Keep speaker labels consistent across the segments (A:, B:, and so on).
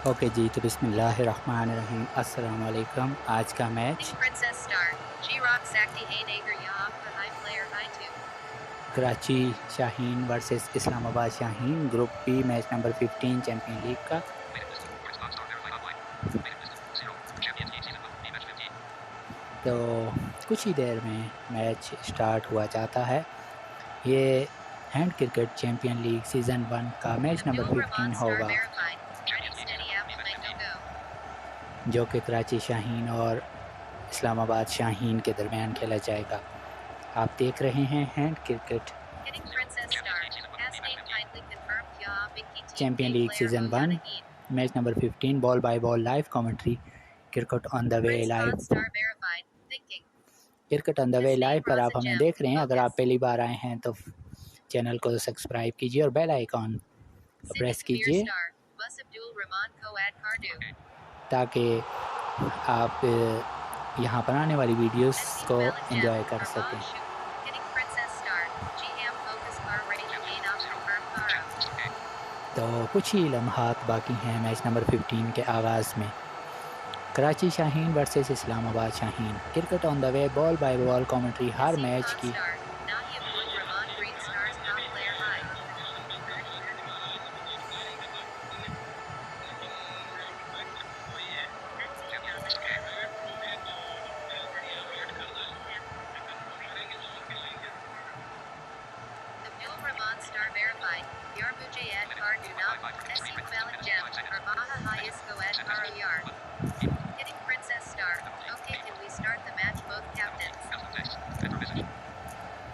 A: Okay जी, तो बिस्मिल्लाहिर्रहमानिर्रहीम, अस्सलाम वालेकुम। आज का match Karachi Shaheen versus Islamabad Shaheen, group B, match number 15 champion league का। तो कुछ ही देर में मैच स्टार्ट हुआ जाता है। ये hand cricket champion league season 1 का मैच नंबर 15 होगा, जो कि कराची शाहीन और इस्लामाबाद शाहीन के दरमियान खेला जाएगा। आप देख रहे हैं hand cricket champion league season 1 match number 15, ball by ball live commentary, cricket on the way live. Cricket on the way live पर आप हमें देख रहे हैं। अगर आप पहली बार आए हैं तो चैनल को सब्सक्राइब कीजिए और बेल आइकॉन प्रेस कीजिए ताकि आप यहाँ पर आने वाली वीडियोस को एंजॉय कर सकें। तो कुछ ही लम्हात बाकी हैं मैच नंबर 15 के आगाज़ में। Karachi Shaheen versus Islamabad Shaheen, cricket on the way, ball by ball commentary her match की।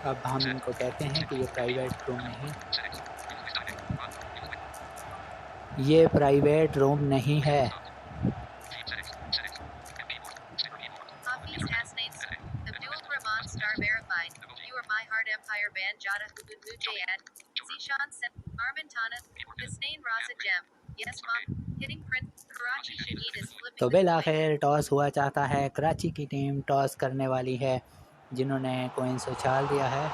A: अब हम इनको कहते हैं कि ये प्राइवेट रूम नहीं, ये प्राइवेट रूम नहीं है। तो बिलाखिर टॉस हुआ चाहता है। कराची की टीम टॉस करने वाली है, जिन्होंने कोइंस उछाल दिया है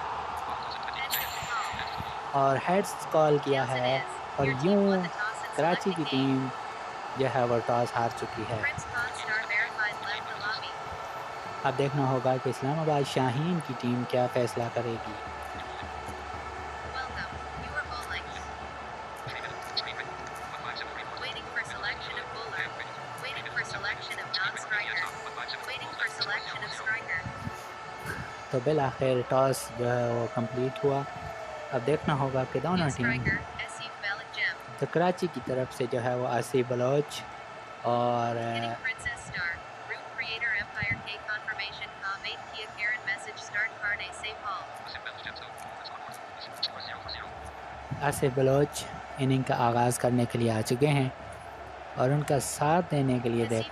A: और हेड्स कॉल किया है, और यूं कराची की टीम जो है वो टॉस हार चुकी है। अब देखना होगा कि इस्लामाबाद शाहीन की टीम क्या फैसला करेगी। तो बिलाखिर टॉस जो है वो कंप्लीट हुआ। अब देखना होगा कि दोनों टीम, तो कराची की तरफ से जो है वो आसिफ बलोच और आसिफ बलोच इनिंग का आगाज़ करने के लिए आ चुके हैं और उनका साथ देने के लिए देख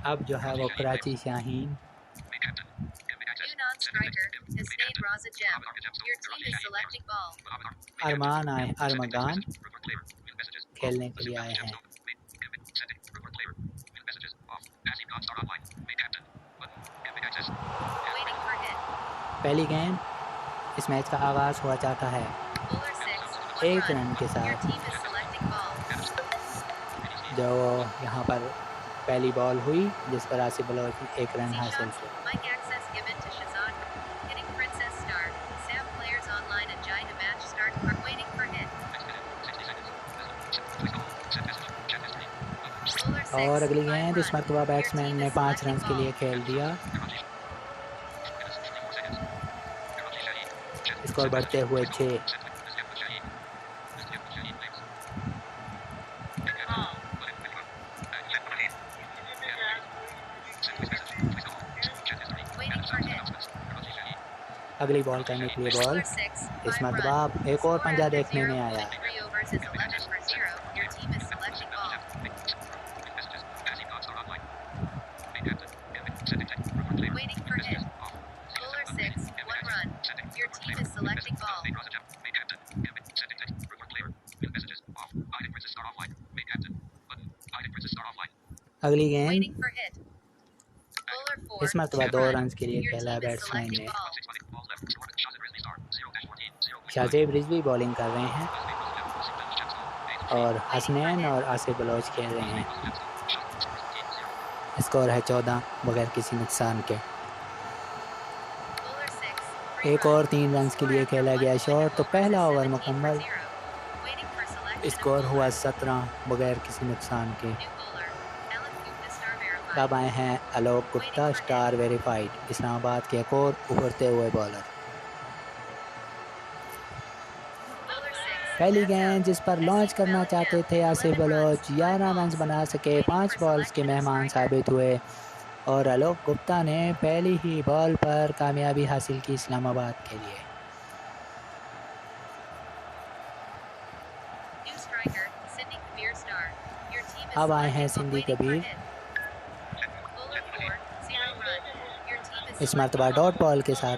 A: अब जो है वो कराची शाहीन अरमान खेलने के लिए आए हैं। पहली गेंद इस मैच का आगाज़ हुआ चाहता है एक रन के साथ, जो यहाँ पर पहली बॉल हुई जिस पर आसिफ बलोच एक रन हासिल किया। और अगली गेंद इस मरतबा बैट्समैन ने 5 रन के लिए खेल दिया। स्कोर बढ़ते हुए 6। अगली बॉल करने के लिए बॉल, इस मरतबा एक और पंजा देखने में आया। अगली गेंद इस मरतबा 2 रन के लिए खेला बैट्समैन ने। शाहजेब रिजवी बॉलिंग कर रहे हैं और हसनैन और आसिफ बलोच खेल रहे हैं। स्कोर है 14 बगैर किसी नुकसान के। एक और 3 रन के लिए खेला गया शॉट, तो पहला ओवर मुकम्मल। स्कोर हुआ 17 बगैर किसी नुकसान के। अब आए हैं आलोक गुप्ता, स्टार वेरीफाइड, इस्लामाबाद के एक और उभरते हुए बॉलर। पहली गेंद जिस पर लॉन्च करना चाहते थे आसिफ बलोच, 11 रन बना सके, 5 बॉल्स के मेहमान साबित हुए और आलोक गुप्ता ने पहली ही बॉल पर कामयाबी हासिल की इस्लामाबाद के लिए। अब आए हैं सिंधी कबीर, इस मरतबा डॉट बॉल के साथ।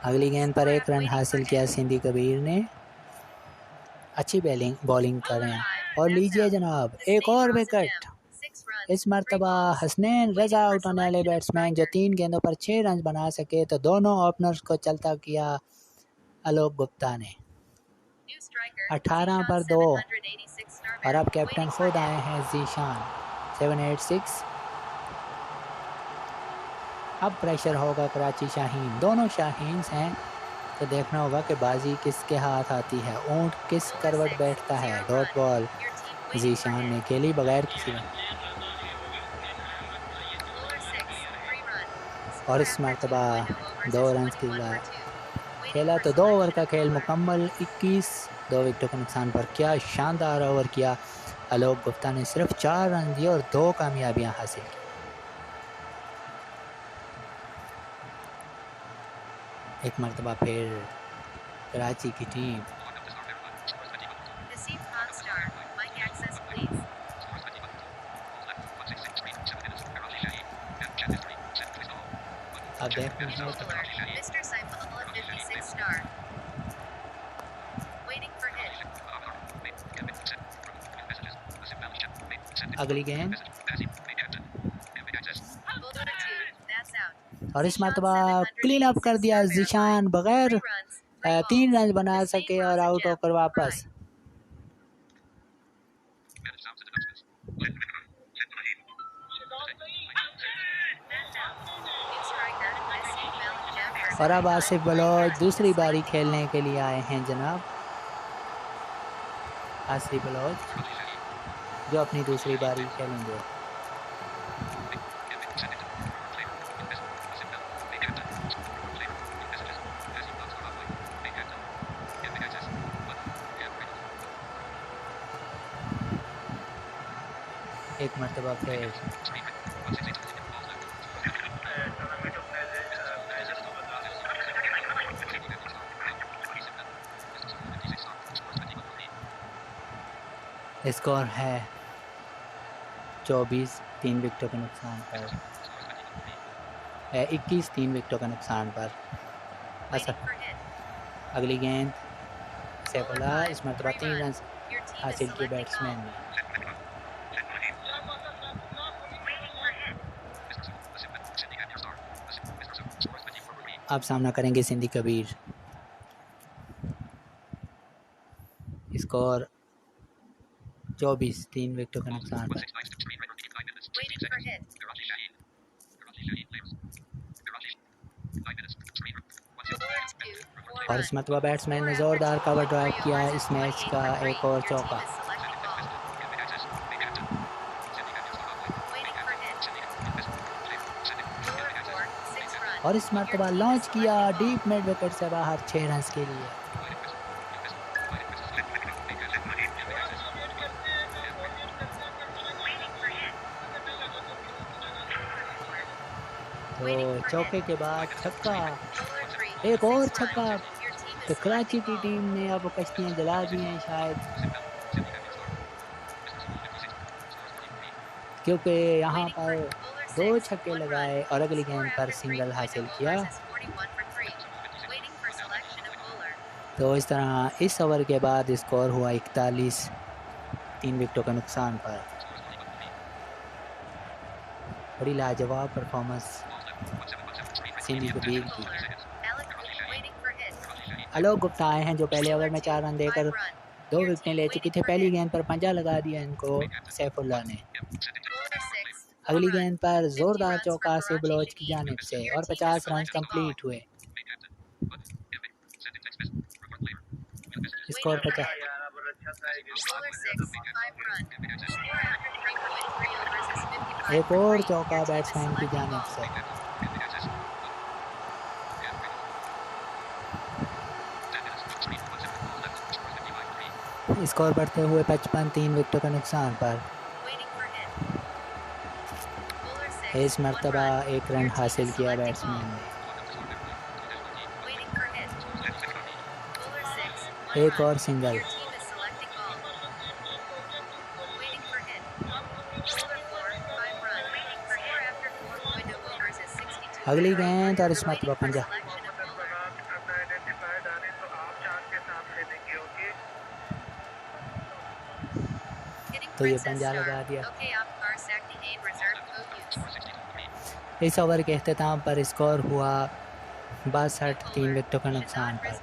A: अगली गेंद पर 1 रन हासिल किया सिंधी कबीर ने। अच्छी बॉलिंग कर रहे हैं और लीजिए जनाब एक और विकेट। इस मरतबा हसनैन रजा आउट होने वाले बैट्समैन जो 3 गेंदों पर 6 रन बना सके, तो दोनों ओपनर्स को चलता किया आलोक गुप्ता ने। 18 पर 2 और अब कैप्टन खुद आए हैं जीशान 786। अब प्रेशर होगा कराची शाहीन, दोनों शाहीन्स हैं, तो देखना होगा कि बाजी किसके हाथ आती है, ऊंट किस करवट बैठता है। डॉट बॉल जीशान ने खेली बगैर किसी रन और इस मरतबा 2 रन के बाद खेला, तो 2 ओवर का खेल मुकम्मल। 21 2 विकेटों के नुकसान पर। क्या शानदार ओवर किया आलोक गुप्ता ने, सिर्फ 4 रन दिए और 2 कामयाबियां हासिल की। एक मरतबा फिर कराची की टीम अब देखते हैं अगली गेंद और इस मरतबा क्लीन अप कर दिया जीशान, बगैर 3 रन बना सके और आउट होकर वापस। और अब आसिफ बलोच दूसरी बारी खेलने के लिए आए हैं जनाब। आसिफ बलोच जो अपनी दूसरी बारी खेलेंगे। एक मरतबा फिर स्कोर है 24 3 विकेटों के नुकसान पर, 21 3 विकेटों के नुकसान पर। असर अगली गेंद से बोला, इस मरतबा 3 रन हासिल किए बैट्समैन ने। अब सामना करेंगे सिंधी कबीर। स्कोर 24 3 विकेटों के नुकसान पर। और इस मरतबा बैट्समैन ने जोरदार कवर ड्राइव किया इस मैच का एक और चौका। और इस मरतबा लॉन्च किया डीप मिड विकेट से बाहर 6 रन के लिए। तो चौके के बाद छक्का, एक और छक्का, तो कराची की टीम ने अब कश्तियां जला दी हैं शायद, क्योंकि यहाँ पर 2 छक्के लगाए और अगली गेंद पर सिंगल हासिल किया। तो इस तरह इस ओवर के बाद स्कोर हुआ 41 3 विकेटों के नुकसान पर। बड़ी लाजवाब परफॉर्मेंस सिंधी कबीर की। आलोक गुप्ता आए हैं जो पहले ओवर में 4 रन देकर 2 विकेटें ले चुके थे। पहली गेंद पर पंजा लगा दिया इनको सैफुल्लाह ने। अगली गेंद पर जोरदार चौका से बलोच की जानिब से और 50 रन कंप्लीट हुए। स्कोर 50। एक और चौका बैट्समैन की जानिब से। स्कोर बढ़ते हुए 55, 3 विकेटों के नुकसान पर। इस मर्तबा 1 रन हासिल किया बैट्समैन ने। एक और सिंगल। अगली गेंद और इस मर्तबा पंजा। तो ये पंजा लगा दिया। इस ओवर के अख्ताम पर स्कोर हुआ 62, 3 विकेटों के नुकसान पर।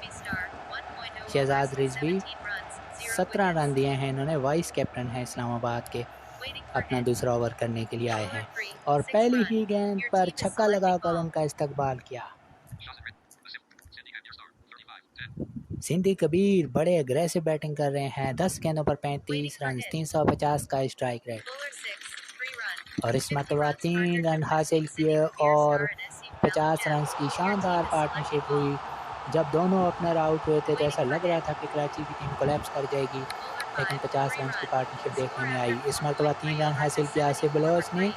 A: शहजाद रिजवी 17 रन दिए हैं इन्होंने। वाइस कैप्टन है इस्लामाबाद के, अपना दूसरा ओवर करने के लिए आए हैं और पहली ही गेंद पर छक्का लगाकर उनका इस्तकबाल किया। सिंधी कबीर बड़े अग्रेसिव बैटिंग कर रहे हैं। 10 गेंदों पर 35 रन, 350 का स्ट्राइक रेट और इस मरतबा 3 रन हासिल किए और 50 रन की शानदार पार्टनरशिप हुई। जब दोनों ओपनर आउट हुए थे तो ऐसा लग रहा था कि कराची की टीम कोलैप्स कर जाएगी, लेकिन 50 रन की पार्टनरशिप देखने में आई। इस मरतबा 3 रन हासिल किया आसिफ बलोच ने।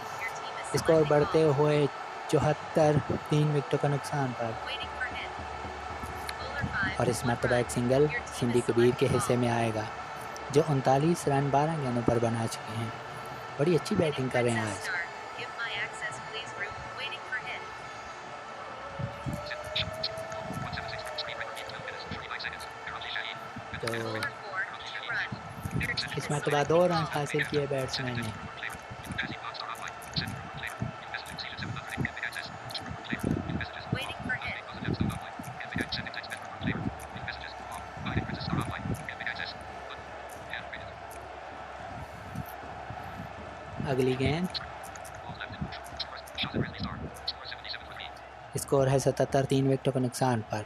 A: स्कोर बढ़ते हुए 74, 3 विकेटों का नुकसान पर और इस मरतबा एक सिंगल सिंधी कबीर के हिस्से में आएगा जो 39 रन 12 गेंदों पर बना चुके हैं। बड़ी अच्छी बैटिंग कर रहे हैं आज। तो इस मरतबा 2 रन हासिल किए बैट्समैन ने। अगली गेंद। स्कोर है 77, 3 विकेटों के नुकसान पर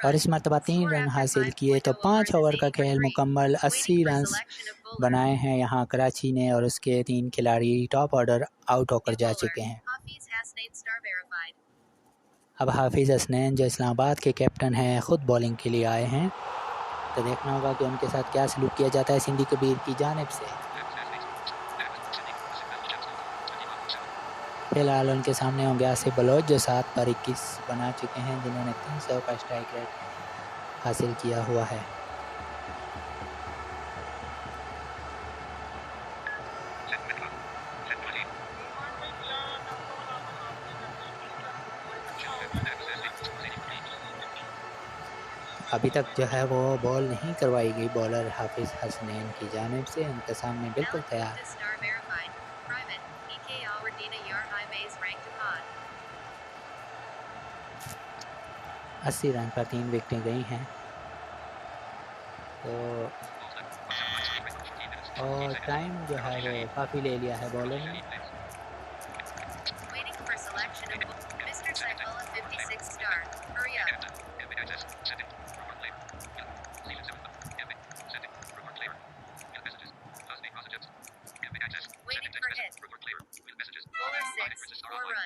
A: और इस मरतबा 3 रन हासिल किए तो 5 ओवर का खेल मुकम्मल। 80 रन बनाए हैं यहाँ कराची ने और उसके 3 खिलाड़ी टॉप ऑर्डर आउट होकर जा चुके हैं। अब हाफिज़ हसनैन जो इस्लामाबाद के कैप्टन हैं ख़ुद बॉलिंग के लिए आए हैं, तो देखना होगा कि उनके साथ क्या सलूक किया जाता है सिंधी कबीर की जानिब से। फिलहाल उनके सामने होंगे आसिफ बलोच जो 7 पर 21 बना चुके हैं, जिन्होंने 300 का स्ट्राइक रेट हासिल किया हुआ है। अभी तक जो है वो बॉल नहीं करवाई गई बॉलर हाफिज़ हसनैन की जानिब से। उनके सामने बिल्कुल तैयार। 80 रन पर 3 विकेटें गई हैं। तो और टाइम जो है वो काफ़ी ले लिया है बॉलर ने।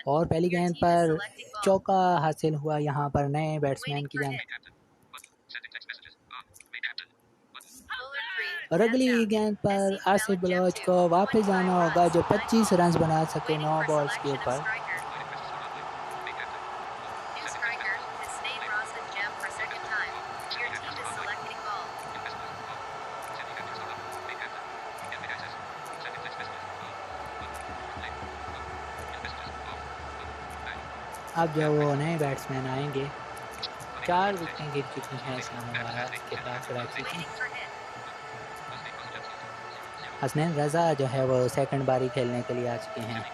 A: और पहली गेंद पर चौका हासिल हुआ यहाँ पर नए बैट्समैन की जानिब और अगली गेंद पर आसिफ बलोच को वापस आना होगा जो 25 रन बना सके 9 बॉल्स के ऊपर। अब जब वो नए बैट्समैन आएंगे, 4 विकेटें गिर चुकी हैं इस्लामाबाद के खिलाफ कराची की। हसनैन रज़ा जो है वो सेकंड बारी खेलने के लिए आ चुके हैं।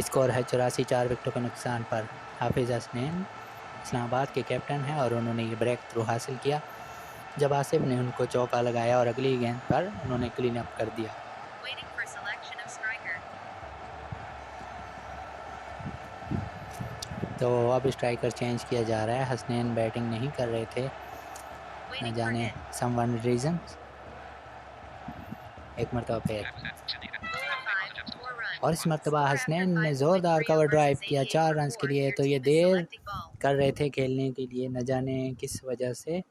A: स्कोर है 84, 4 विकेटों के नुकसान पर। हाफिज़ हसनैन इस्लामाबाद के कैप्टन हैं और उन्होंने ये ब्रेक थ्रू हासिल किया जब आसिफ ने उनको चौका लगाया और अगली गेंद पर उन्होंने क्लीन अप कर दिया। तो अब स्ट्राइकर चेंज किया जा रहा है। हसनैन बैटिंग नहीं कर रहे थे, न जाने सम वन रीज़न। एक मरतबा फिर और इस मरतबा हसनैन ने ज़ोरदार कवर ड्राइव किया 4 रन के लिए। तो ये देर कर रहे थे खेलने के लिए, न जाने किस वजह से।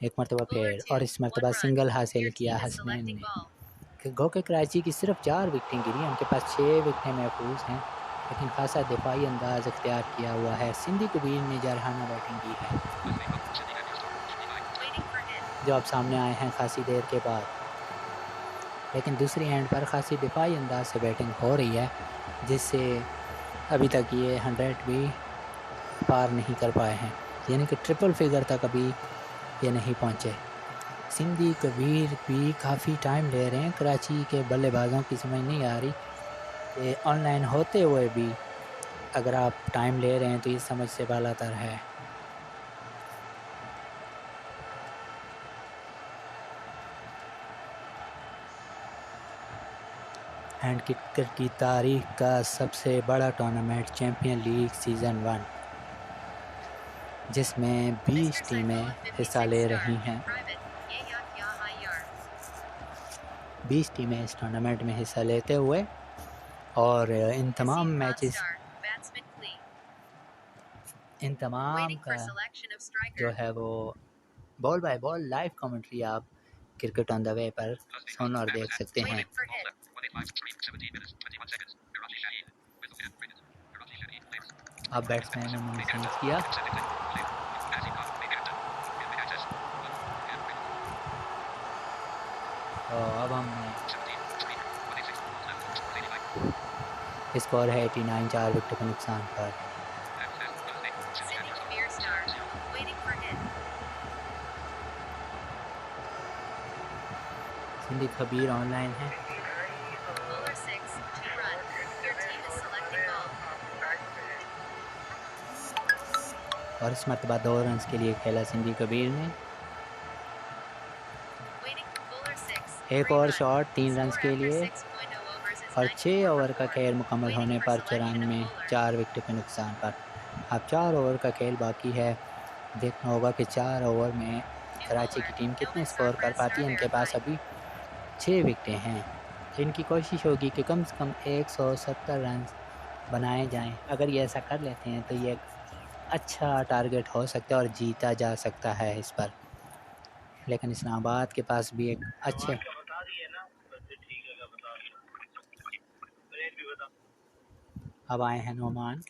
A: एक मरतबा फिर और इस मरतबा सिंगल हासिल किया हसनैन ने। गो के कराची की सिर्फ 4 विकेटें गिरी, उनके पास 6 विकेटें महफूज हैं, लेकिन खासा दिफाई अंदाज इख्तियार किया हुआ है। सिंधी कबीर ने जरहाना बैटिंग की है, जो अब सामने आए हैं खासी देर के बाद, लेकिन दूसरी एंड पर खासी दिफाई अंदाज से बैटिंग हो रही है, जिससे अभी तक ये 100 भी पार नहीं कर पाए हैं, यानी कि ट्रिपल फिगर तक अभी ये नहीं पहुँचे। सिंधी कबीर भी काफ़ी टाइम ले रहे हैं। कराची के बल्लेबाजों की समझ नहीं आ रही कि ऑनलाइन होते हुए भी अगर आप टाइम ले रहे हैं तो ये समझ से बालातर है। एंड क्रिकेट की तारीख का सबसे बड़ा टूर्नामेंट चैम्पियन लीग सीज़न 1, जिसमें 20 टीमें हिस्सा ले रही हैं। 20 टीमें इस टूर्नामेंट में हिस्सा लेते हुए, और इन तमाम मैचेस, इन तमाम का जो है वो ball by ball live commentary आप क्रिकेट ऑन द वे पर सुन और देख सकते हैं। अब बैट्समैन उन्होंने चेंज किया। तो अब हमने स्कोर है 89, 4 विकेट के नुकसान पर। सिंधी कबीर ऑनलाइन है। और इस मरतबा 2 रन के लिए खेला सिंधी कबीर ने। एक और शॉट 3 रन के लिए, और 6 ओवर का खेल मुकम्मल होने पर 4 विकेट के नुकसान पर। अब 4 ओवर का खेल बाकी है। देखना होगा कि 4 ओवर में कराची की टीम कितने स्कोर कर पाती है। इनके पास अभी 6 विकेटें हैं, तो इनकी कोशिश होगी कि कम से कम 170 रन बनाए जाएं। अगर ये ऐसा कर लेते हैं तो ये अच्छा टारगेट हो सकता है और जीता जा सकता है इस पर। लेकिन इस्लामाबाद के पास भी एक अच्छे अब आए हैं नोमान।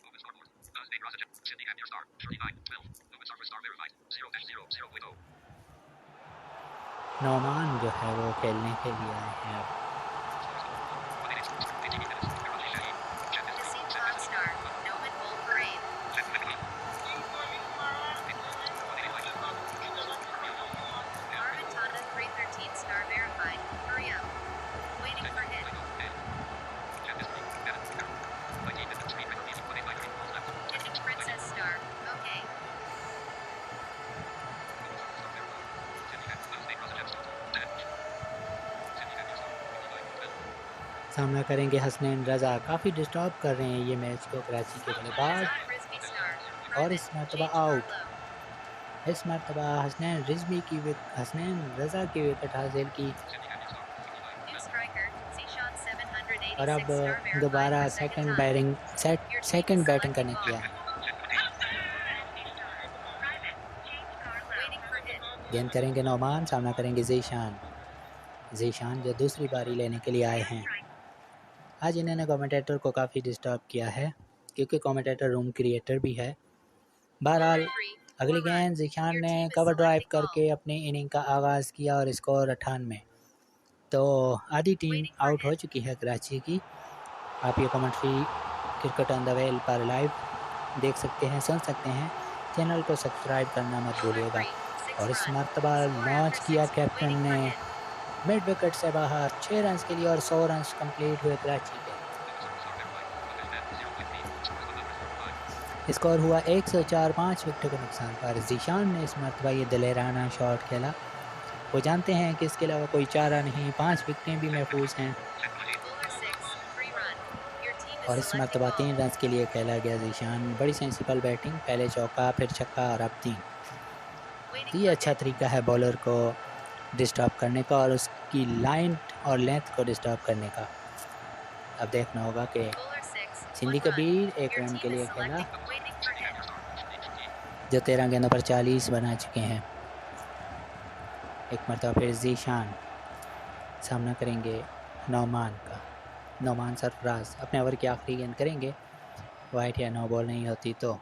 A: नोमान जो है वो खेलने के लिए आए हैं। अब सामना करेंगे हसनैन रज़ा। काफ़ी डिस्टर्ब कर रहे हैं ये मैच को कराची के बल्लेबाज। और इस मरतबा आउट। इस मरतबा हसनैन रज़ा की विकेट हासिल की, और अब दोबारा सेकंड बैटिंग करने किया है। गेंद करेंगे नोमान, सामना करेंगे ज़ीशान जो दूसरी बारी लेने के लिए आए हैं। आज इन्होंने कमेंटेटर को काफ़ी डिस्टर्ब किया है, क्योंकि कमेंटेटर रूम क्रिएटर भी है। बहरहाल अगली गेंद ज़ीशान ने कवर ड्राइव करके अपनी इनिंग का आगाज़ किया और स्कोर 98। तो आधी टीम आउट हो चुकी है कराची की। आप ये commentary cricket on the well पर लाइव देख सकते हैं, सुन सकते हैं। चैनल को सब्सक्राइब करना मत भूलिएगा। और इस मरतबा लॉन्च किया कैप्टन ने मिड विकेट से बाहर 6 रन के लिए, और 100 रन कंप्लीट हुए कराची के। स्कोर हुआ 104, 5 विकेटों के नुकसान पर। जीशान ने इस मरतबा ये दिलेराना शॉट खेला। वो जानते हैं कि इसके अलावा कोई चारा नहीं, 5 विकेटें भी महफूज हैं और इस मरतबा 3 रन के लिए खेला गया। जीशान बड़ी सेंसिबल बैटिंग, पहले चौका फिर छक्का और अब 3। तो ये अच्छा तरीका है बॉलर को डिस्टर्ब करने का और उसकी लाइन और लेंथ को डिस्टर्ब करने का। अब देखना होगा कि सिंधी कबीर 1 रन के लिए खेला, जो 13 गेंदों पर 40 बना चुके हैं। एक मरतबा फिर जीशान सामना करेंगे नौमान का। नौमान सरफराज अपने ओवर की आखिरी गेंद करेंगे, वाइट या नो बॉल नहीं होती तो।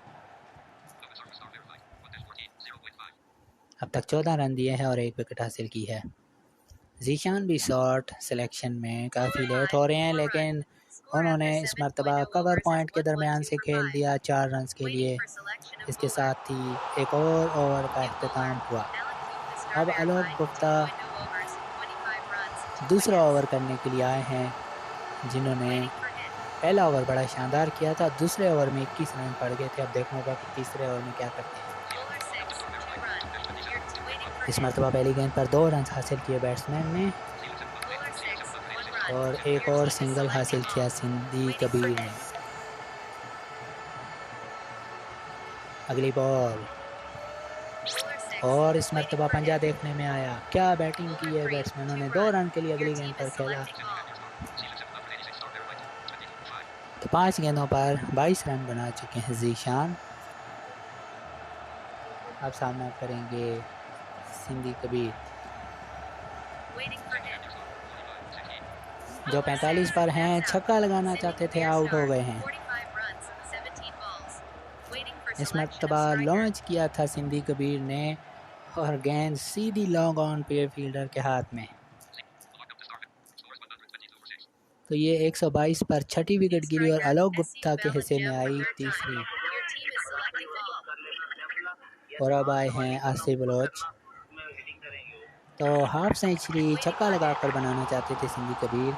A: अब तक 14 रन दिए हैं और 1 विकेट हासिल की है। जीशान भी शॉट सिलेक्शन में काफ़ी लेट हो रहे हैं, लेकिन उन्होंने इस मरतबा कवर पॉइंट के दरमियान से खेल दिया 4 रन के लिए। इसके साथ ही एक और ओवर का अख्ताम हुआ। अब आलोक गुप्ता दूसरा ओवर करने के लिए आए हैं, जिन्होंने पहला ओवर बड़ा शानदार किया था। दूसरे ओवर में 21 रन पड़ गए थे। अब देखना होगा कि तीसरे ओवर में क्या करते हैं। इस मरतबा पहली गेंद पर 2 रन हासिल किए बैट्समैन ने और एक और सिंगल हासिल किया सिंधी कबीर ने। अगली बॉल और इस मरतबा पंजा देखने में आया। क्या बैटिंग की है बैट्समैनों ने, 2 रन के लिए अगली गेंद पर खेला। तो 5 गेंदों पर 22 रन बना चुके हैं जीशान। अब सामना करेंगे सिंधी कबीर, जो 45 पर हैं, छक्का लगाना चाहते थे, आउट हो गए हैं। इस मरतबा लॉन्च किया था सिंधी कबीर ने और गेंद सीधी लॉन्ग ऑन पे फील्डर के हाथ में। तो ये 122 पर छठी विकेट गिरी और आलोक गुप्ता के हिस्से में आई तीसरी। और अब आए हैं आसिफ बलोच। तो हाफ सेंचुरी छक्का लगाकर बनाना चाहते थे सिंधी कबीर,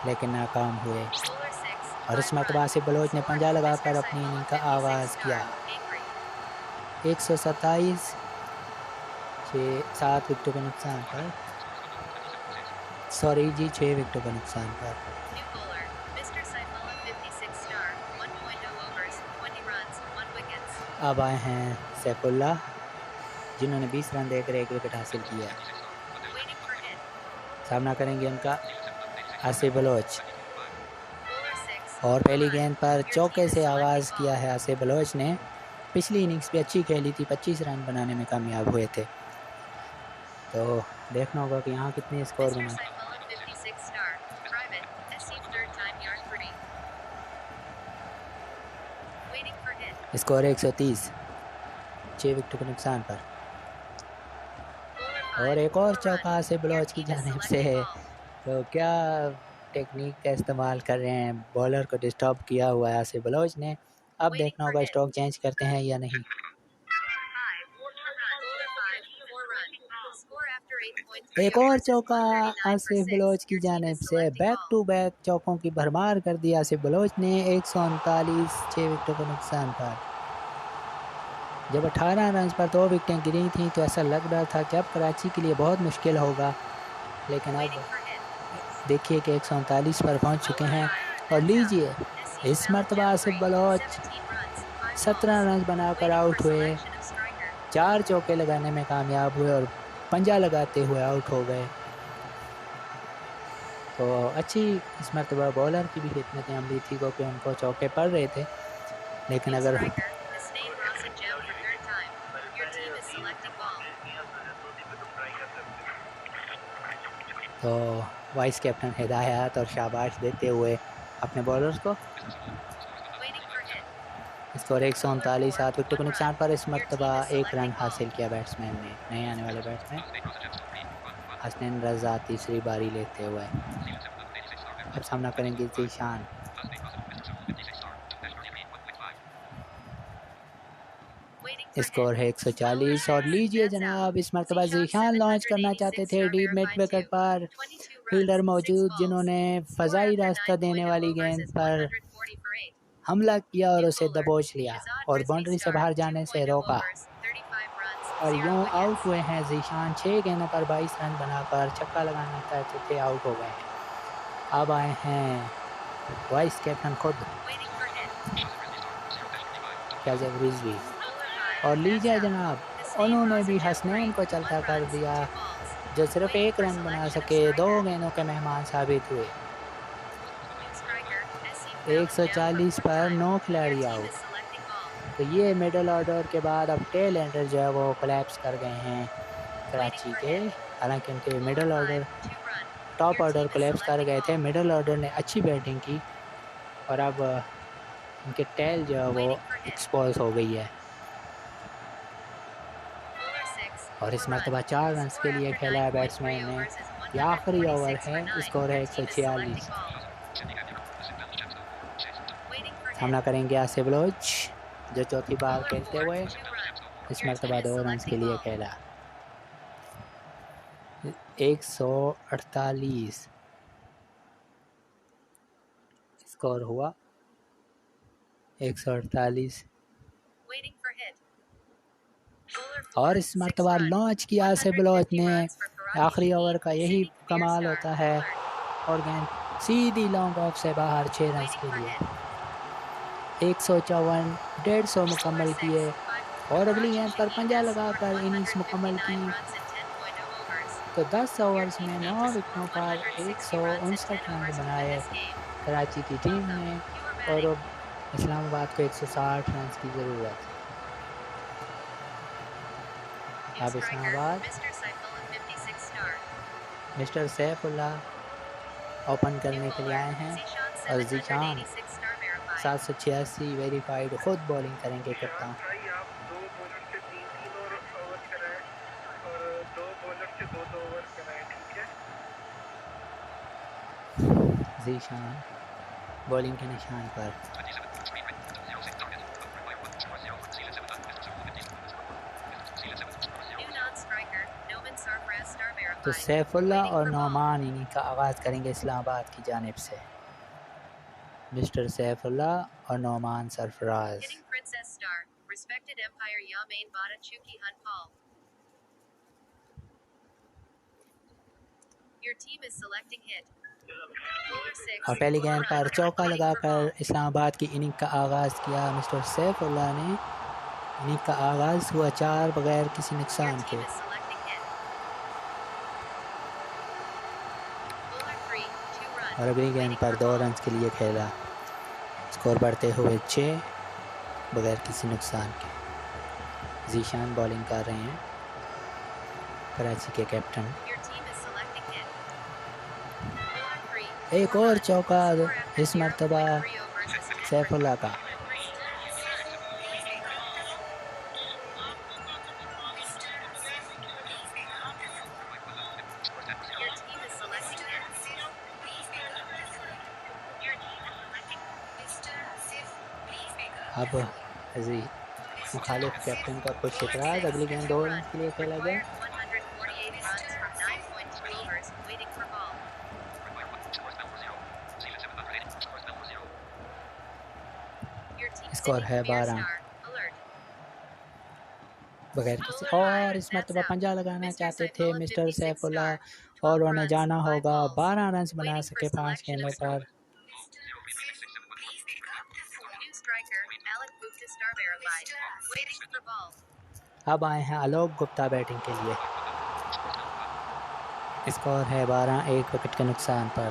A: लेकिन नाकाम हुए। और इस मरतबा आसिफ बलोच ने पंजा लगाकर अपनी इनिंग का आगाज़ किया। 127 7 विकेटों के नुकसान पर, 6 विकेटों के नुकसान पर। अब आए हैं सैफुल्लाह, जिन्होंने 20 रन देकर 1 विकेट हासिल किया। सामना करेंगे उनका आसिफ बलोच और पहली गेंद पर चौके से आगाज़ किया है आसिफ बलोच ने। पिछली इनिंग्स भी अच्छी खेली थी, 25 रन बनाने में कामयाब हुए थे। तो देखना होगा कि यहाँ कितने स्कोर बना। स्कोर 130, 6 विकेटों के नुकसान पर। और एक और चौका आसिफ बलोच की जानिब से है। तो क्या टेक्निक का इस्तेमाल कर रहे हैं, बॉलर को डिस्टर्ब किया हुआ है आसिफ बलोच ने। अब देखना होगा स्ट्रोक चेंज करते हैं या नहीं। एक और चौका आसिफ बलोच की जानिब से, बैक टू बैक चौकों की भरमार कर दी आसिफ बलोच ने। 139, 6 विकेटों के नुकसान पर। जब 18 रन पर 2 विकेटें गिरी थी तो ऐसा लग रहा था कि अब कराची के लिए बहुत मुश्किल होगा, लेकिन अब देखिए कि 139 पर पहुंच चुके हैं। और लीजिए इस मरतबा आसिफ बलोच 17 रन बनाकर आउट हुए, 4 चौके लगाने में कामयाब हुए और पंजा लगाते हुए आउट हो गए। तो अच्छी इस मरतबा बॉलर की भी हिकमत अमली थी, क्योंकि उनको चौके पड़ रहे थे। लेकिन अगर तो वाइस कैप्टन हिदायत और शाबाश देते हुए अपने बॉलर्स को। स्कोर 139, 7 विकेटों के नुकसान पर। इस मरतबा 1 रन हासिल किया बैट्समैन ने, नए आने वाले बैट्समैन हसनैन रज़ा तीसरी बारी लेते हुए। अब सामना करेंगे जीशान। स्कोर है 140 और लीजिए जनाब इस मरतबा जीशान लॉन्च करना चाहते थे डीप मिड विकेट पर, फील्डर मौजूद जिन्होंने फ़ज़ाई रास्ता देने वाली गेंद पर हमला किया और उसे दबोच लिया और बाउंड्री से बाहर जाने से रोका और यूं आउट हुए हैं ज़ीशान। 6 गेंदों पर 22 रन बनाकर छक्का लगाना चाहते थे, आउट हो गए हैं। अब आए हैं वाइस कैप्टन खुद काज़िम रिजवी और लीजिए जनाब, उन्होंने भी हसनैन को चलता कर दिया जो सिर्फ 1 रन बना सके। 2 गेंदों के मेहमान साबित हुए। 140 पर 9 खिलाड़ी आउट। तो ये मिडल ऑर्डर के बाद अब टेल एंडर जो है वो कोलैप्स कर गए हैं कराची के। हालांकि उनके middle order top order collapse कर गए थे। मिडल ऑर्डर ने अच्छी बैटिंग की और अब उनके टेल जो है वो एक्सपोज हो गई है और इस मरतबा 4 रन के लिए खेला है बैट्समैन ने। यह आखिरी ओवर है, स्कोर है 146। सामना करेंगे आसिफ बलोच जो चौथी बार खेलते हुए इस मरतबा 2 रन के लिए खेला। 148 स्कोर हुआ, 148 और इस मरतबा लॉन्च किया आसिफ बलोच ने। आखिरी ओवर का यही कमाल होता है और गेंद सीधी लॉन्ग ऑफ से बाहर 6 रन के लिए। 154 150 मुकम्मल किए और अगली गेंद पर पंजा लगाकर इनिंग्स मुकम्मल की। तो 10 ओवर्स में 9 विकेटों पर 159 रन बनाए कराची की टीम ने और अब इस्लामाबाद को 160 रन की ज़रूरत। अब इस्लामाबाद मिस्टर सैफुल्लाह ओपन करने के लिए आए हैं और ज़ीशान 786 वेरीफाइड खुद बॉलिंग करेंगे कप्तान। ज़ीशान बॉलिंग के निशान पर। तो सैफुल्लाह और नौमान इनिंग का आगाज़ करेंगे इस्लामाबाद की जानिब से। मिस्टर सैफुल्लाह और नौमान सरफराज। और पहली गेंद पर चौका लगाकर इस्लामाबाद की इनिंग का आगाज़ किया मिस्टर सैफुल्लाह ने। इनिंग का आगाज़ हुआ 4 बगैर किसी नुकसान के। और अगली गेंद पर 2 रन के लिए खेला। स्कोर बढ़ते हुए 6 बगैर किसी नुकसान के। ज़ीशान बॉलिंग कर रहे हैं, कराची के कैप्टन। एक और चौका इस मरतबा सैफुल्लाह का। अब मुखालिफ कैप्टन का कुछ इतराज़। अगली गेंद 2 रन के लिए खेला गया। स्कोर है 12 बगैर किसी। और इस मरतबा पंजा लगाना चाहते थे मिस्टर सैफुल्लाह और उन्हें जाना होगा। 12 रन बना सके 5 गेंदों पर। अब आए हैं आलोक गुप्ता बैटिंग के लिए। स्कोर है 12 1 विकेट के नुकसान पर।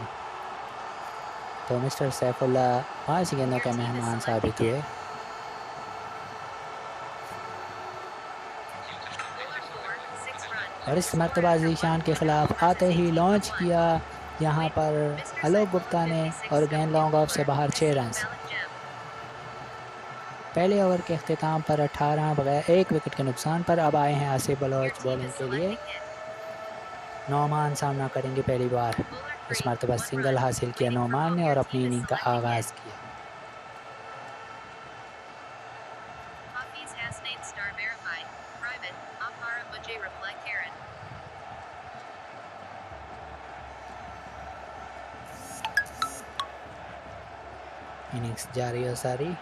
A: तो मिस्टर सैफुल्लाह 5 गेंदों के मेहमान साबित हुए। और इस मरतबा ज़ीशान के ख़िलाफ़ आते ही लॉन्च किया यहाँ पर आलोक गुप्ता ने और गेंद लॉन्ग ऑफ से बाहर 6 रन। पहले ओवर के अख्तिताम पर 18 बगैर 1 विकेट के नुकसान पर। अब आए हैं आसिफ बलोच बॉलिंग के लिए। नौमान सामना करेंगे पहली बार। इस मरतबा सिंगल हासिल किया नौमान ने और अपनी इनिंग का आगाज़ किया। इनिंग्स जारी और सारी,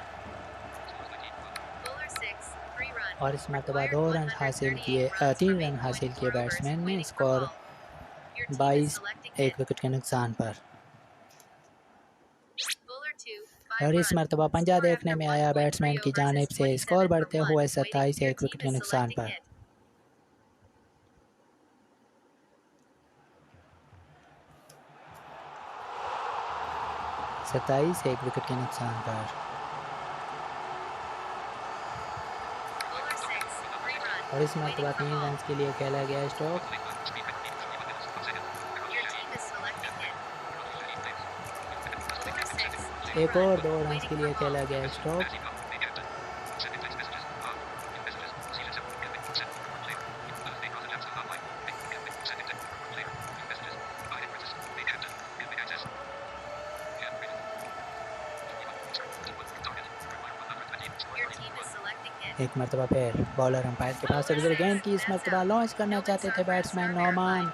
A: और इस मरतबा 2 रन हासिल किए 3 रन हासिल किए बैट्समैन ने। स्कोर 22 एक विकेट के नुकसान पर। और इस मरतबा पंजा देखने में आया बैट्समैन की जानिब से। स्कोर बढ़ते हुए 27 एक विकेट के नुकसान पर। 27 एक विकेट के नुकसान पर। और इस मरतबा 3 रन के लिए खेला गया स्ट्रोक। एक और 2 रन के लिए खेला गया स्ट्रोक। एक मरतबा फिर बॉलर अंपायर के पास से गुजर गेंद की। इस मरतबा लॉन्च करना चाहते थे बैट्समैन नोमान,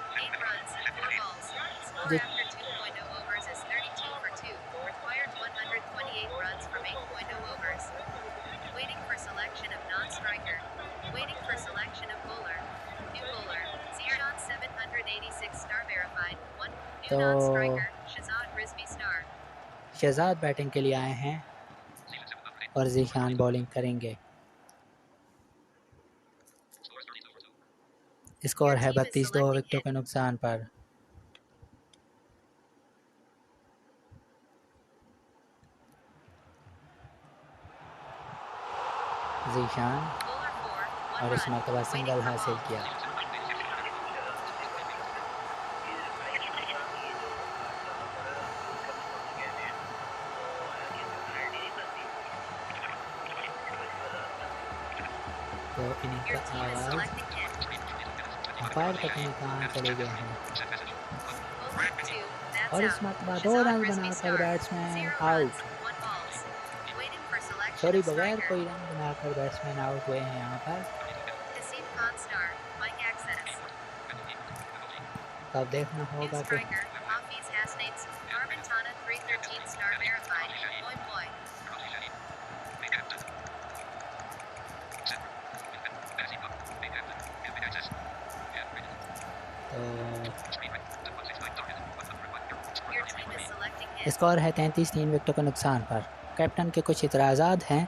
A: तो शहजाद बैटिंग के लिए आए हैं और ज़ीशान बॉलिंग करेंगे। स्कोर है 32 2 विकेटों के नुकसान पर। ज़ीशान, और इस मरतबा सिंगल हासिल किया। तो इनिंग का आगाज अंपायर पता नहीं कहाँ चले गए हैं। और इस मरतबा 2 रन बनाकर बैट्समैन आउट। सॉरी, बगैर कोई रन बनाकर बैट्समैन आउट हुए हैं यहाँ पर। तो अब देखना होगा कि स्कोर है 33 3 विकेटों के नुकसान पर। कैप्टन के कुछ इतराज़ात हैं,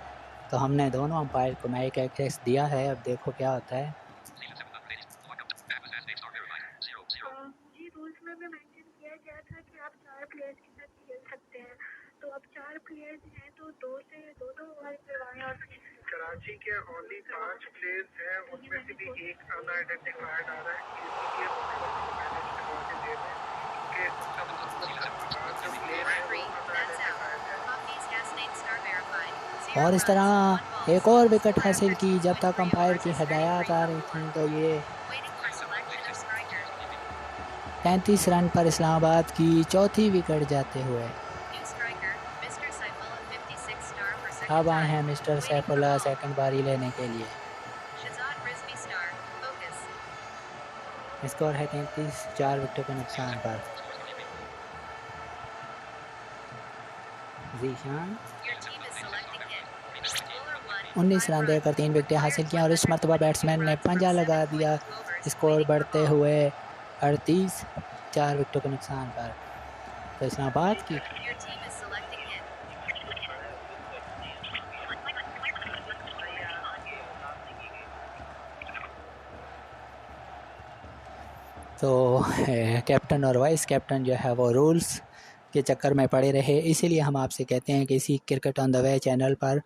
A: तो हमने दोनों अंपायर को मैच एक्सेस दिया है। अब देखो क्या होता है।
B: जी, रूल्स में भी मेंशन किया गया था कि आप 4 प्लेयर्स के साथ खेल सकते हैं। तो अब 4 प्लेयर्स हैं, तो 2 से 2-2 ओवर करवाएं। और कराची के ओनली 5 प्लेयर्स हैं, उनमें से भी एक अनआइडेंटिफाइड आ रहा है। इसलिए मैनेज करवा के दे दें कि
A: और इस तरह एक और विकेट हासिल की जब तक अंपायर की हदायत आ रही थी। तो ये 33 रन पर इस्लामाबाद की चौथी विकेट जाते हुए। अब आए हैं मिस्टर सैफुल्लाह सेकंड बारी लेने के लिए। स्कोर है 33 4 विकेटों के नुकसान पर। ज़ीशान 19 रन देकर 3 विकेटें हासिल की। और इस मरतबा बैट्समैन ने पंजा लगा दिया। स्कोर बढ़ते हुए 38 4 विकेटों के नुकसान पर। तो इस्लामाबाद की तो कैप्टन और वाइस कैप्टन जो है वो रूल्स के चक्कर में पड़े रहे। इसीलिए हम आपसे कहते हैं कि इसी cricket on the way channel पर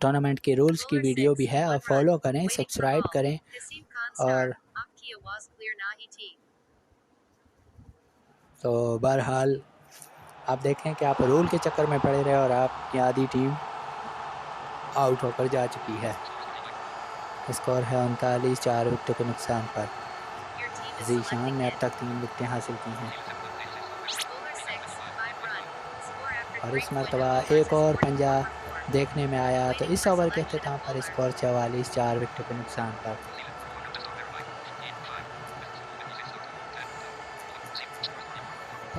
A: टूर्नामेंट के रूल्स की वीडियो भी है, और फॉलो करें, सब्सक्राइब करें। और तो बहरहाल आप देखें कि आप रूल के चक्कर में पड़े रहे और आपकी आधी टीम आउट होकर जा चुकी है। स्कोर है 39 4 विकेटों के नुकसान पर। ज़ीशान ने अब तक 3 विकेटें हासिल की हैं। और इस मरतबा एक और पंजा देखने में आया। तो इस ओवर के अख्ताम पर स्कोर 44 4 विकेटों के नुकसान पर।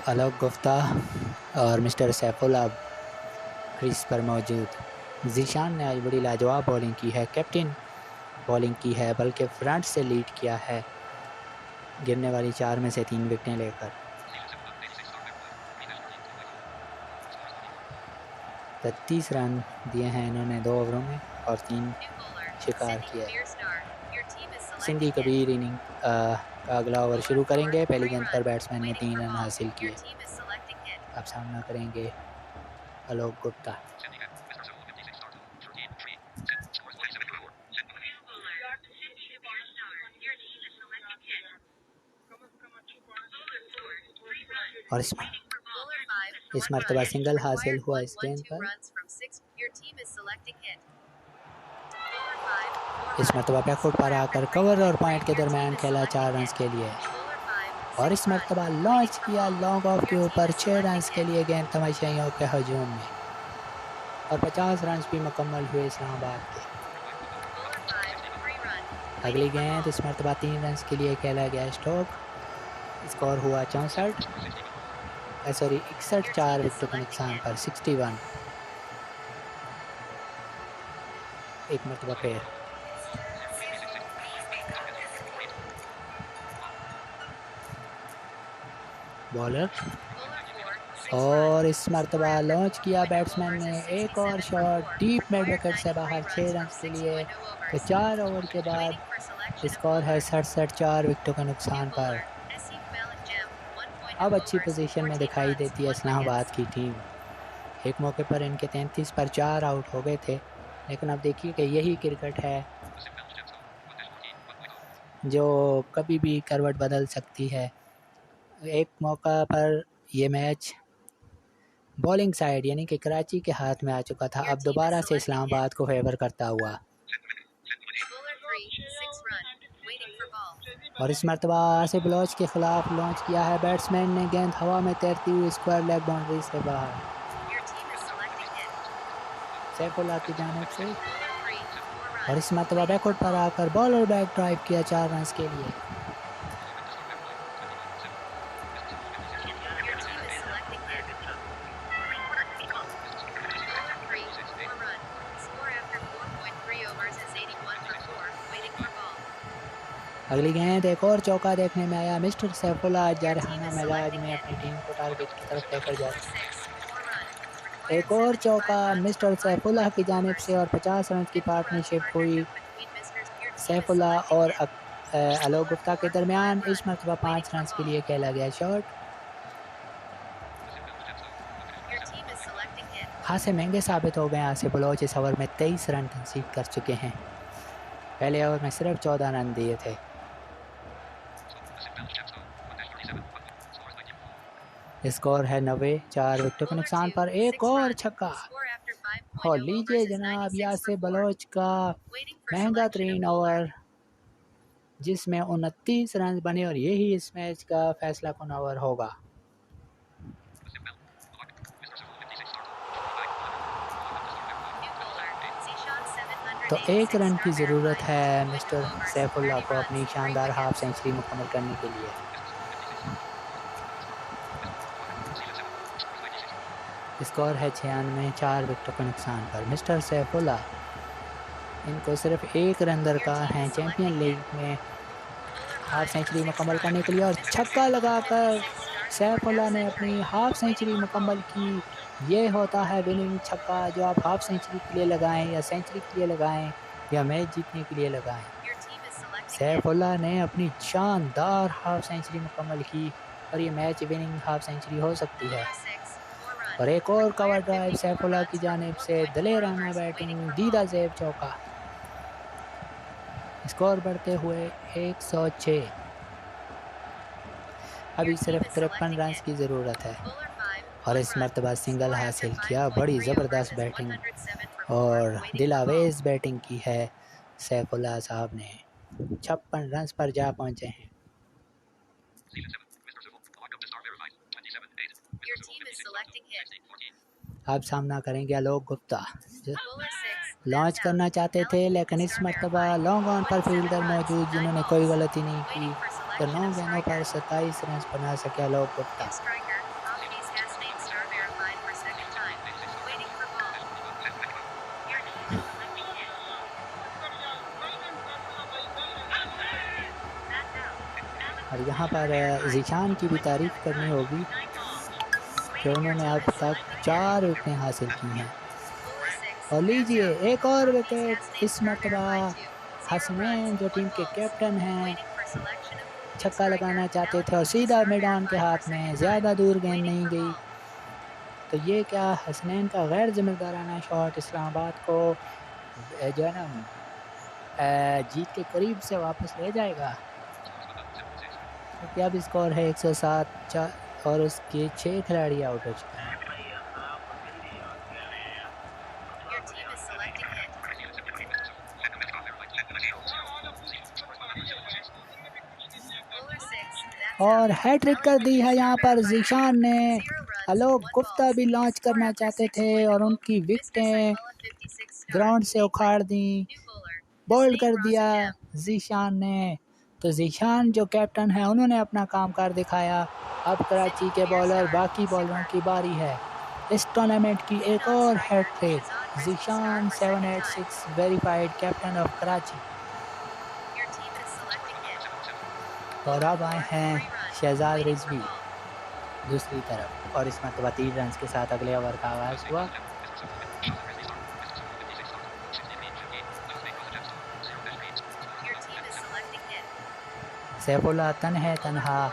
A: अलग गुफ्ता और मिस्टर सैफुल्लाह क्रीज पर मौजूद जीशान ने आज बड़ी लाजवाब बॉलिंग की है। कैप्टन बॉलिंग की है, बल्कि फ्रंट से लीड किया है, गिरने वाली 4 में से 3 विकेटें लेकर। 33 रन दिए हैं इन्होंने 2 ओवरों में और 3 शिकार किए। सिंधी कबीर इनिंग का अगला ओवर शुरू करेंगे। पहली गेंद पर बैट्समैन ने 3 रन हासिल किए। अब सामना करेंगे आलोक गुप्ता। और इस मरतबा सिंगल हासिल हुआ इस गेंद पर। इस मरतबा बैकफुट पर आकर कवर और पॉइंट के दरमियान खेला 4 रन के लिए। और इस मरतबा लॉन्च किया लॉन्ग ऑफ के ऊपर 6 रन के लिए गेंद तमाशाइयों के हजूम में। और 50 रन भी मुकम्मल हुए इस्लामाबाद के। अगली गेंद इस मरतबा 3 रन के लिए खेला गया स्ट्रोक। स्कोर हुआ 61, 4 विकेटों के नुकसान पर 61। एक मरतबा फिर बॉलर और इस मरतबा लॉन्च किया बैट्समैन ने एक और शॉट डीप मिड विकेट से बाहर 6 रन के लिए। तो 4 ओवर के बाद स्कोर है 67, 4 विकेटों के नुकसान पर। अब अच्छी पोजीशन में दिखाई देती है इस्लामाबाद की टीम। एक मौके पर इनके 33 पर 4 आउट हो गए थे, लेकिन अब देखिए कि यही क्रिकेट है जो कभी भी करवट बदल सकती है। एक मौका पर ये मैच बॉलिंग साइड यानी कि कराची के हाथ में आ चुका था, अब दोबारा से इस्लामाबाद को फेवर करता हुआ। और इस मरतबा आसिफ बलोच के खिलाफ लॉन्च किया है बैट्समैन ने, गेंद हवा में तैरती हुई स्क्वायर लेग बाउंड्री से बाहर। सैफुल्लाह की जानिब से और इस मरतबा बैकवर्ड पर आकर बॉलर बैक ड्राइव किया 4 रन के लिए। अगली गेंद एक और चौका देखने में आया। मिस्टर सैफुल्लाह जारहाना मिजाज में अपनी टीम को टारगेट की तरफ लेकर जाते हैं। एक और चौका मिस्टर सैफुल्लाह की जानिब से और 50 रन की पार्टनरशिप हुई सैफुल्लाह और आलोक गुप्ता के दरमियान। इस मरतबा 5 रन के लिए खेला गया शॉट। खासे महंगे साबित हो गए आसिफ बलोच। इस ओवर में 23 रन कंसीड कर चुके हैं, पहले ओवर में सिर्फ 14 रन दिए थे। स्कोर है 90, 4 विकेटों के नुकसान पर। एक और छक्का और लीजिए जनाब यासिर बलोच का महंगा तरीन ओवर, जिसमें 29 रन बने और यही इस मैच का फैसला कुन ओवर होगा। तो 1 रन की ज़रूरत है मिस्टर सैफुल्लाह को अपनी शानदार हाफ सेंचुरी मुकम्मल करने के लिए। स्कोर है 96, 4 विकेटों के नुकसान पर। मिस्टर सैफुल्लाह, इनको सिर्फ 1 रन दरकार हैं चैम्पियन लीग में हाफ सेंचुरी मुकम्मल करने के लिए। और छक्का लगाकर सैफुल्लाह ने अपनी हाफ सेंचुरी मुकम्मल की। ये होता है विनिंग छक्का, जो आप हाफ सेंचुरी के लिए लगाएं या सेंचुरी के लिए लगाएं या मैच जीतने के लिए लगाएं। सैफुल्लाह ने अपनी शानदार हाफ सेंचुरी मुकम्मल की और ये मैच विनिंग हाफ सेंचुरी हो सकती है। और एक और कवर ड्राइव सैफुल्लाह की जानिब से, दलेराना बैटिंग, दीदा ज़ेब चौका। स्कोर बढ़ते हुए 106। अभी सिर्फ 53 रन की ज़रूरत है और इस मरतबा सिंगल हासिल किया। बड़ी ज़बरदस्त बैटिंग और दिलावेज बैटिंग की है सैफुल्लाह साहब ने। 56 रन पर जा पहुंचे हैं। अब सामना करेंगे आलोक गुप्ता, लॉन्च करना चाहते थे लेकिन इस मरतबा लॉन्ग ऑन पर फील्डर मौजूद जिन्होंने कोई गलती नहीं की, तो 9 गेंदों पर 27 रन बना सके आलोक गुप्ता। और यहाँ पर ज़ीशान की भी तारीफ़ करनी होगी कि उन्होंने अब तक 4 विकेटें हासिल की हैं। और लीजिए एक और विकेट, इस मरतबा हसनैन जो टीम के कैप्टन हैं छक्का लगाना चाहते थे और सीधा मिड ऑन के हाथ में, ज़्यादा दूर गेंद नहीं गई। तो ये क्या हसनैन का गैर ज़िम्मेदाराना शॉट इस्लामाबाद को जो है ना जीत के करीब से वापस ले जाएगा। क्योंकि अब स्कोर है 107 और उसके 6 खिलाड़ी आउट हो चुके हैं। और हैट्रिक कर दी है यहाँ पर ज़ीशान ने। आलोक गुप्ता भी लॉन्च करना चाहते थे और उनकी विकेटें ग्राउंड से उखाड़ दी, बोल्ड कर दिया ज़ीशान ने। तो ज़ीशान जो कैप्टन है उन्होंने अपना काम कर दिखाया। अब कराची के बॉलर बाकी बॉलरों की बारी है। इस टूर्नामेंट की एक और hattrick, Zeeshan 786 verified captain of Karachi. और अब आए हैं शहजाद रिजवी दूसरी तरफ और इस मरतबा 3 रन के साथ अगले ओवर का आगाज़ हुआ। सैफुल्लाह तन्हा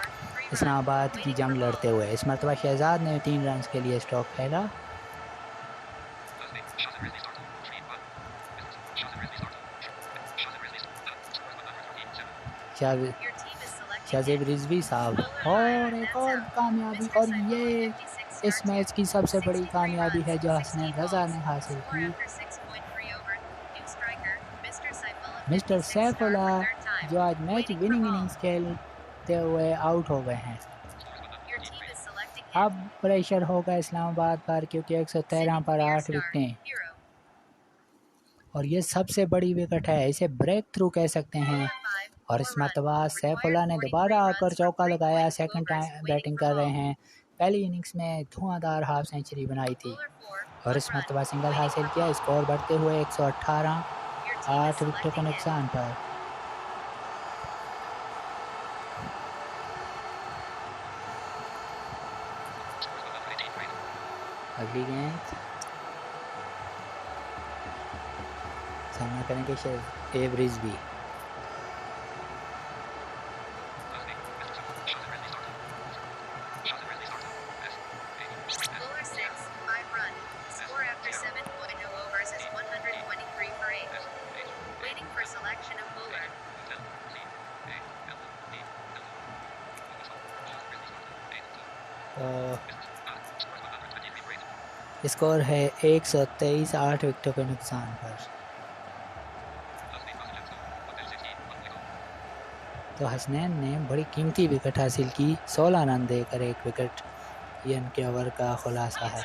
A: इस्लामाबाद की जंग लड़ते हुए। इस मरतबा शहजाद ने 3 रन के लिए स्ट्रोक खेला। शाहजेब रिजवी साहब और एक और कामयाबी, और ये इस मैच की सबसे बड़ी कामयाबी है जो हसनैन रज़ा ने हासिल की। मिस्टर सैफुल्लाह जो आज मैच विनिंग इनिंग्स खेलते हुए आउट हो गए हैं। अब प्रेशर होगा इस्लामाबाद पर क्योंकि 113 पर 8 विकेटें और ये सबसे बड़ी विकेट है, इसे ब्रेक थ्रू कह सकते हैं। और इस मरतबा सैफुल्लाह ने दोबारा आकर चौका लगाया। सेकंड टाइम बैटिंग कर रहे हैं। पहली इनिंग्स में धुआंधार हाफ सेंचुरी बनाई थी और इस मरतबा सिंगल हासिल किया। स्कोर बढ़ते हुए 118, 8 विकेटों के नुकसान पर। अगली गेंद सामना करेंगे शहजाद रिजवी। स्कोर है 123, 8 विकेटों के नुकसान पर। तो हसनैन ने बड़ी कीमती विकेट हासिल की, 16 रन देकर 1 विकेट। ये उनके ओवर का खुलासा है।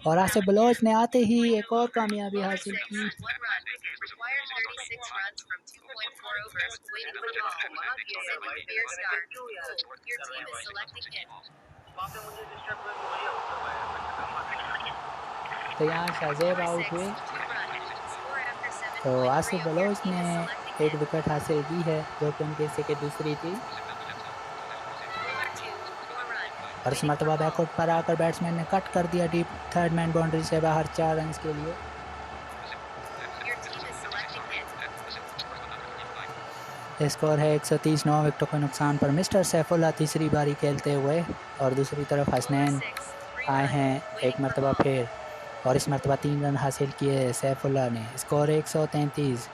A: और आसिफ बलोच ने आते ही एक और कामयाबी हासिल की। तो यहाँ शाहजेब आउट हुए। तो आसिफ बलोच ने 1 विकेट हासिल की है जो कि उनके हिस्से की दूसरी थी। और इस मरतबा बैकआउट पर आकर बैट्समैन ने कट कर दिया डीप थर्ड मैन बाउंड्री से बाहर 4 रन के लिए। स्कोर है 130, 9 विकेटों के नुकसान पर। मिस्टर सैफुल्लाह तीसरी बारी खेलते हुए और दूसरी तरफ हसनैन आए हैं एक मरतबा फिर और इस मरतबा 3 रन हासिल किए सैफुल्लाह ने। स्कोर 133।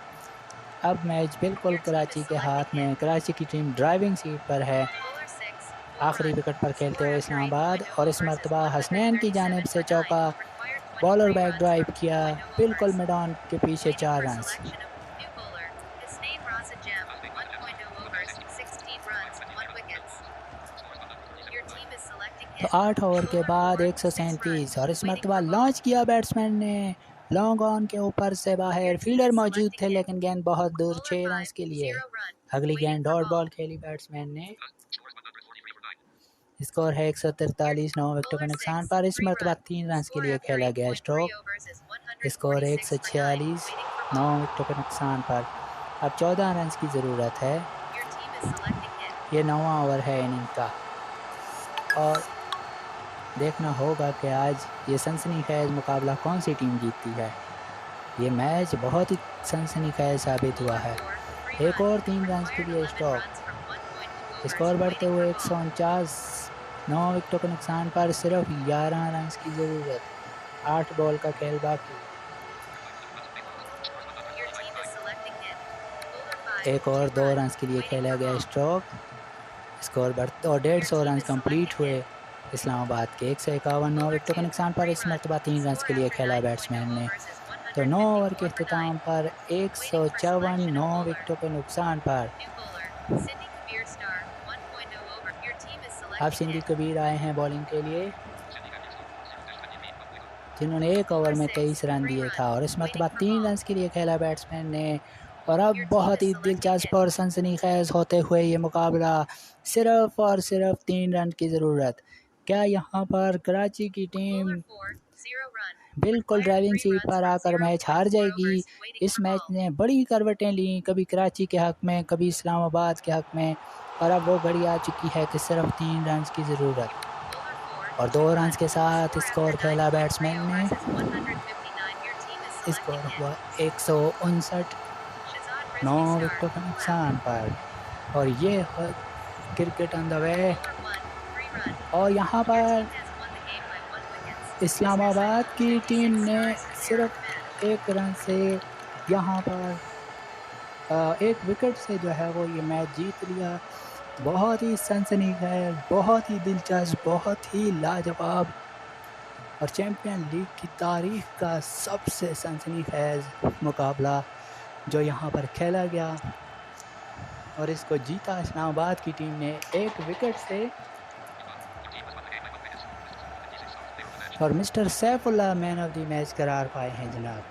A: अब मैच बिल्कुल कराची के हाथ में। कराची की टीम ड्राइविंग सीट पर है। आखिरी विकेट पर खेलते हुए इस्लामाबाद और इस मरतबा हसनैन की जानिब से चौका, बॉलर बैक ड्राइव किया बिल्कुल मिड ऑन के पीछे 4 रन। तो 8 ओवर के बाद 137 और इस मरतबा लॉन्च किया बैट्समैन ने लॉन्ग ऑन के ऊपर से बाहर। फील्डर मौजूद थे लेकिन गेंद बहुत दूर, 6 रन के लिए। अगली गेंद डॉट बॉल खेली बैट्समैन ने स्कोर है 143, 9 विकेटों के नुकसान पर। इस मरतबा 3 रन के लिए खेला गया स्ट्रोक। स्कोर है 146, 9 विकेटों के नुकसान पर। अब 14 रन की ज़रूरत है। ये 9वां ओवर है इनिंग का और देखना होगा कि आज ये सनसनीखेज मुकाबला कौन सी टीम जीतती है। ये मैच बहुत ही सनसनीखेज साबित हुआ है। एक और 3 रन के लिए स्टॉप। स्कोर बढ़ते हुए 149, 9 विकेटों के नुकसान पर। सिर्फ 11 रन की ज़रूरत, 8 बॉल का खेल बाकी। एक और 2 रन के लिए खेला गया स्ट्रोक। स्कोर बढ़ते और 150 रन कंप्लीट हुए इस्लामाबाद के। 151, 9 विकेटों के नुकसान पर। इस मरतबा 3 रन के लिए खेला बैट्समैन ने। तो 9 ओवर के अख्ताम पर 154, 9 विकेटों के नुकसान पर। अब सिंधी कबीर आए हैं बॉलिंग के लिए, जिन्होंने 1 ओवर में 23 रन दिए था और इस मरतबा 3 रन के लिए खेला बैट्समैन ने। और अब बहुत ही दिलचस्प और सनसनीखेज होते हुए ये मुकाबला, सिर्फ और सिर्फ 3 रन की ज़रूरत। क्या यहाँ पर कराची की टीम बिल्कुल ड्राइविंग सीट पर आकर मैच हार जाएगी? इस मैच ने बड़ी करवटें ली, कभी कराची के हक़ में, कभी इस्लामाबाद के हक़ में, और अब वो घड़ी आ चुकी है कि सिर्फ 3 रन की ज़रूरत। और 2 रन के साथ स्कोर खेला बैट्समैन ने। स्कोर हुआ 159, 9 विकेटों के नुकसान पर। और ये क्रिकेट ऑन द वे। और यहाँ पर इस्लामाबाद की टीम ने सिर्फ 1 रन से यहाँ पर 1 विकेट से जो है वो ये मैच जीत लिया। बहुत ही सनसनीखेज, बहुत ही दिलचस्प, बहुत ही लाजवाब और चैम्पियन लीग की तारीख का सबसे सनसनीखेज मुकाबला जो यहाँ पर खेला गया। और इसको जीता इस्लामाबाद की टीम ने 1 विकेट से। और mister Saifullah man of the match करार पाए हैं जनाब।